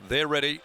They're ready.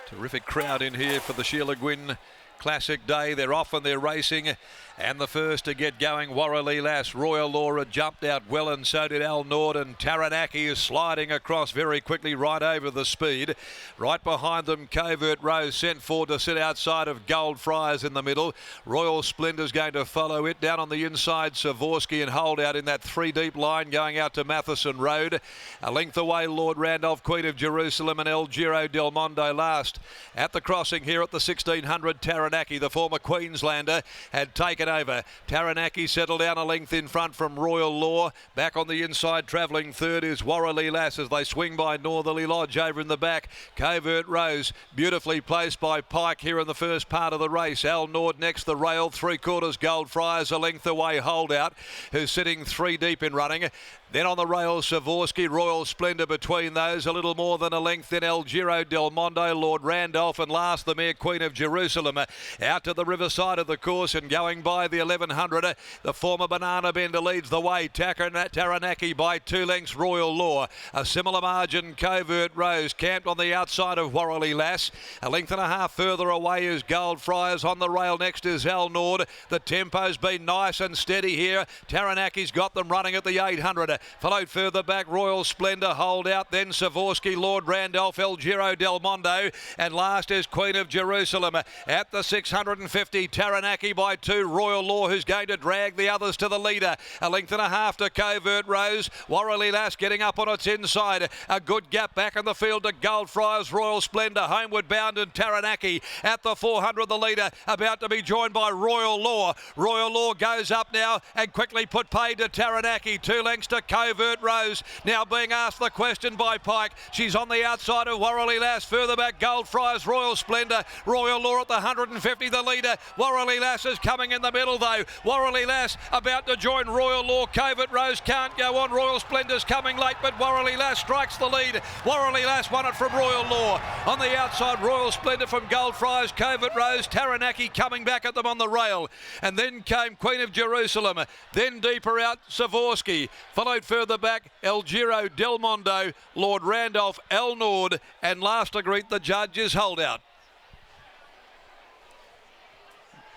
Terrific crowd in here for the Sheila Gwynn Classic Day. They're off and they're racing. And the first to get going, WARRALEA. Royal Laura jumped out well, and so did Al Nord. And Taranaki is sliding across very quickly right over the speed. Right behind them, Covert Rose sent forward to sit outside of Gold Friars in the middle. Royal Splendor's going to follow it. Down on the inside, Savorsky and Holdout in that three deep line going out to Matheson Road. A length away, Lord Randolph, Queen of Jerusalem, and El Giro Del Mondo last. At the crossing here at the 1600, Taranaki, the former Queenslander, had taken over. Taranaki settled down a length in front from Royal Law. Back on the inside, travelling third is WARRALEA as they swing by Northerly Lodge over in the back. Covert Rose, beautifully placed by Pike here in the first part of the race. Al Nord next the rail, 3/4 Gold Friars, a length away Holdout, who's sitting three deep in running. Then on the rails, Savorsky, Royal Splendor between those, a little more than a length. Then El Giro Del Mondo, Lord Randolph, and last the mare Queen of Jerusalem. Out to the riverside of the course and going by the 1100. The former Banana Bender leads the way. Taranaki by 2 lengths, Royal Law. A similar margin, Covert Rose, camped on the outside of WARRALEA. A length and a half further away is Gold Friars. On the rail next is Al Nord. The tempo's been nice and steady here. Taranaki's got them running at the 800. Followed further back, Royal Splendor, Holdout, then Savorsky, Lord Randolph, El Giro Del Mondo, and last is Queen of Jerusalem. At the 650, Taranaki by 2, Royal Law, who's going to drag the others to the leader. A length and a half to Covert Rose. WARRALEA getting up on its inside. A good gap back in the field to Gold Friars, Royal Splendor, homeward bound, and Taranaki at the 400, the leader, about to be joined by Royal Law. Royal Law goes up now and quickly put paid to Taranaki. 2 lengths to Covert Rose, now being asked the question by Pike. She's on the outside of WARRALEA. Further back, Gold Friars, Royal Splendor, Royal Law at the 150, the leader. WARRALEA is coming in the middle though. WARRALEA about to join Royal Law. Covert Rose can't go on. Royal Splendor's coming late, but WARRALEA strikes the lead. WARRALEA won it from Royal Law. On the outside, Royal Splendor from Gold Friars, Covert Rose, Taranaki coming back at them on the rail. And then came Queen of Jerusalem. Then deeper out, Savorsky. Followed further back, El Giro Del Mondo, Lord Randolph, Al Nord, and last to greet the judge is Holdout.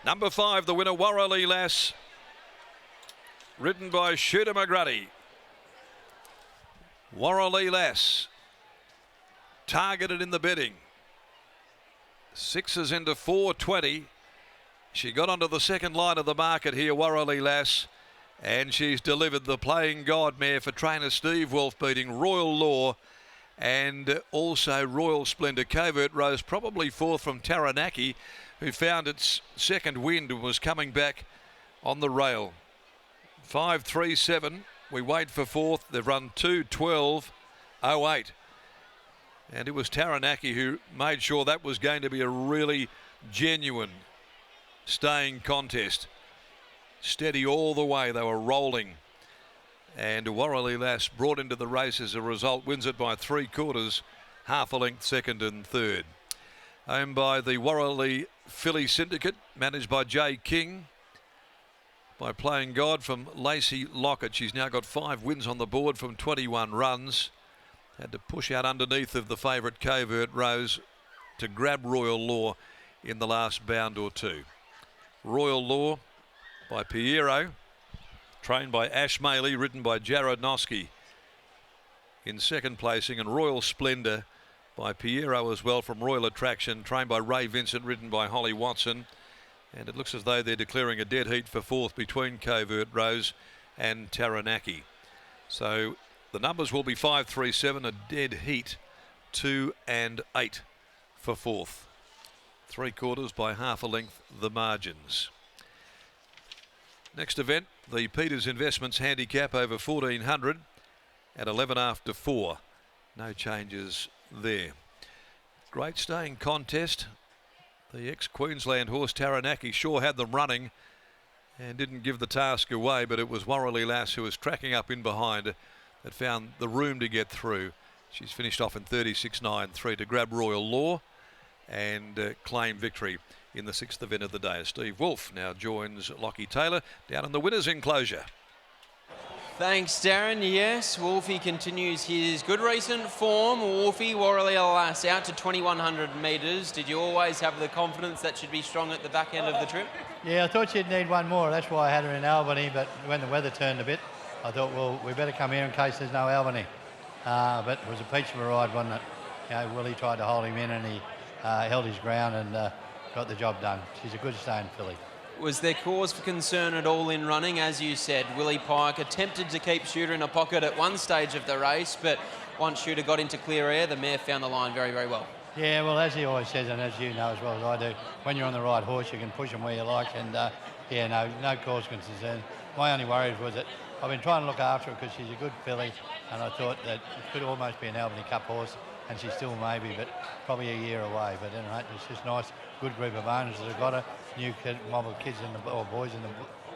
Number 5, the winner, WARRALEA, ridden by Shooter McGruddy. WARRALEA, targeted in the bidding. 6s into 420. She got onto the second line of the market here, WARRALEA. And she's delivered. The Playing God mare for trainer Steve Wolf, beating Royal Law and also Royal Splendor. Covert Rose probably fourth from Taranaki, who found its second wind and was coming back on the rail. 5.37. We wait for fourth. They've run 2:12.08. And it was Taranaki who made sure that was going to be a really genuine staying contest. Steady all the way, they were rolling. And WARRALEA brought into the race as a result, wins it by 3/4, half a length second and third. Owned by the WARRALEA Filly Syndicate, managed by Jay King. By Playing God from Lacey Lockett. She's now got 5 wins on the board from 21 runs. Had to push out underneath of the favourite Covert Rose to grab Royal Law in the last bound or two. Royal Law by Piero, trained by Ash Maley, ridden by Jared Noski in second placing, and Royal Splendor by Piero as well from Royal Attraction, trained by Ray Vincent, ridden by Holly Watson. And it looks as though they're declaring a dead heat for fourth between Covert Rose and Taranaki. So the numbers will be 5.37, a dead heat, 2 and 8 for fourth. 3/4 by half a length the margins. Next event, the Peters Investments Handicap over 1400 at 11 after 4. No changes there. Great staying contest. The ex-Queensland horse Taranaki sure had them running and didn't give the task away, but it was WARRALEA who was tracking up in behind that found the room to get through. She's finished off in 36.93 to grab Royal Law and claim victory in the 6th event of the day. Steve Wolf now joins Lockie Taylor down in the winner's enclosure. Thanks, Darren. Yes, Wolfie continues his good recent form. Wolfie, WARRALEA Lass out to 2100 metres. Did you always have the confidence that she'd be strong at the back end of the trip? Yeah, I thought she'd need one more. That's why I had her in Albany, but when the weather turned a bit, I thought, well, we better come here in case there's no Albany. But it was a peach of a ride, wasn't it? You know, Willie tried to hold him in and he held his ground and got the job done. She's a good staying filly. Was there cause for concern at all in running? As you said, Willie Pike attempted to keep Shooter in a pocket at one stage of the race, but once Shooter got into clear air, the mare found the line very, very well. Yeah, well, as he always says, and as you know as well as I do, when you're on the right horse, you can push them where you like, and yeah, no cause for concern. My only worry was that I've been trying to look after her because she's a good filly, and I thought that it could almost be an Albany Cup horse, and she still may be, but probably a year away. But anyway, it's just nice, good group of owners that have got a new mob of kids or boys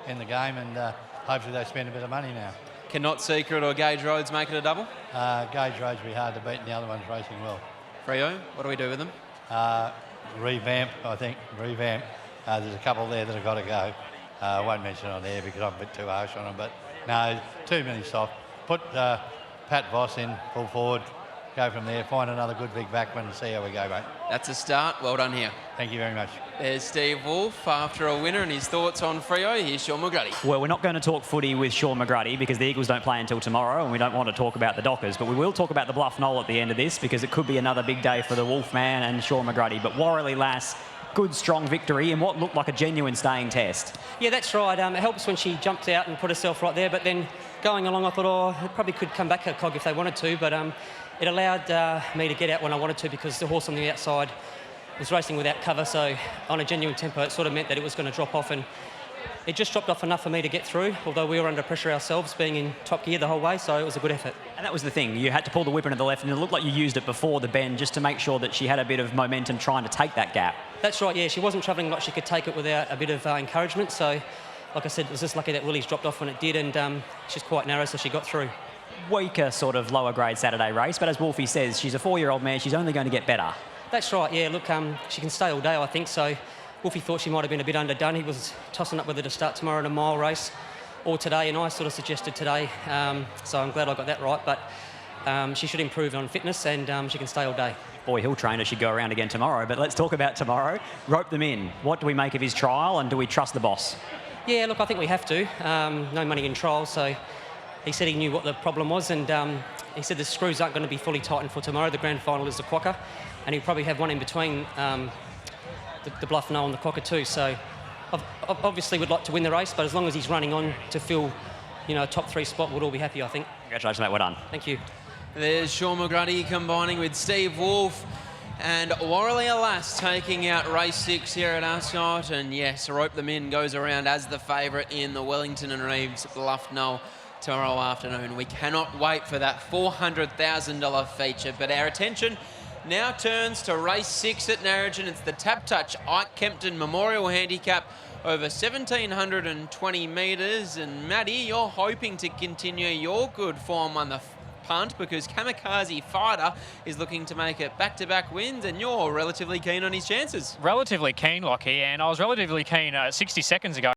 in the game, and hopefully they spend a bit of money now. Cannot Secret or Gage Roads make it a double? Gage Roads will be hard to beat, and the other one's racing well. Freo, what do we do with them? Revamp, I think, revamp. There's a couple there that have got to go. I won't mention on air because I'm a bit too harsh on them, but no, too many soft. Put Pat Voss in, pull forward, go from there, find another good big backman and see how we go, mate. That's a start. Well done here. Thank you very much. There's Steve Wolf after a winner and his thoughts on Freo. Here's Sean McGrady. Well, we're not going to talk footy with Sean McGrady because the Eagles don't play until tomorrow and we don't want to talk about the Dockers, but we will talk about the Bluff Knoll at the end of this because it could be another big day for the Wolfman and Sean McGrady. But WARRALEA Lass, good strong victory in what looked like a genuine staying test. Yeah, that's right. It helps when she jumped out and put herself right there, but then going along I thought, oh, it probably could come back a cog if they wanted to, but it allowed me to get out when I wanted to because the horse on the outside was racing without cover, so on a genuine tempo it sort of meant that it was going to drop off, and it just dropped off enough for me to get through, although we were under pressure ourselves being in top gear the whole way, so it was a good effort. And that was the thing, you had to pull the whip into the left and it looked like you used it before the bend just to make sure that she had a bit of momentum trying to take that gap. That's right, yeah, she wasn't travelling like she could take it without a bit of encouragement, so like I said, it was just lucky that Willie's dropped off when it did, and she's quite narrow, so she got through. Weaker sort of lower grade Saturday race, but as Wolfie says, she's a 4-year-old mare, she's only going to get better. That's right, yeah, look, she can stay all day, I think, so Wolfie thought she might have been a bit underdone. He was tossing up whether to start tomorrow in a mile race or today, and I sort of suggested today, so I'm glad I got that right, but she should improve on fitness and she can stay all day. Boy, Hill Trainer should go around again tomorrow, but let's talk about tomorrow. Rope them in. What do we make of his trial, and do we trust the boss? Yeah, look, I think we have to. No money in trial, so he said he knew what the problem was, and he said the screws aren't going to be fully tightened for tomorrow. The grand final is the Quokka, and he'll probably have one in between the Bluff Knoll and the Quokka too. So obviously we'd like to win the race, but as long as he's running on to fill, a top 3 spot, we'll all be happy, I think. Congratulations, mate. Well done. Thank you. There's Sean McGrady combining with Steve Wolf and WARRALEA Lass taking out race 6 here at Ascot. And yes, Rope Them In goes around as the favourite in the Wellington and Reeves Bluff Knoll tomorrow afternoon. We cannot wait for that $400,000 feature, but our attention now turns to race 6 at Narrogin. It's the Tap Touch Ike Kempton Memorial Handicap over 1,720 metres. And Maddie, you're hoping to continue your good form on the punt because Kamikaze Fighter is looking to make it back-to-back wins, and you're relatively keen on his chances. Relatively keen, Lockie, and I was relatively keen 60 seconds ago.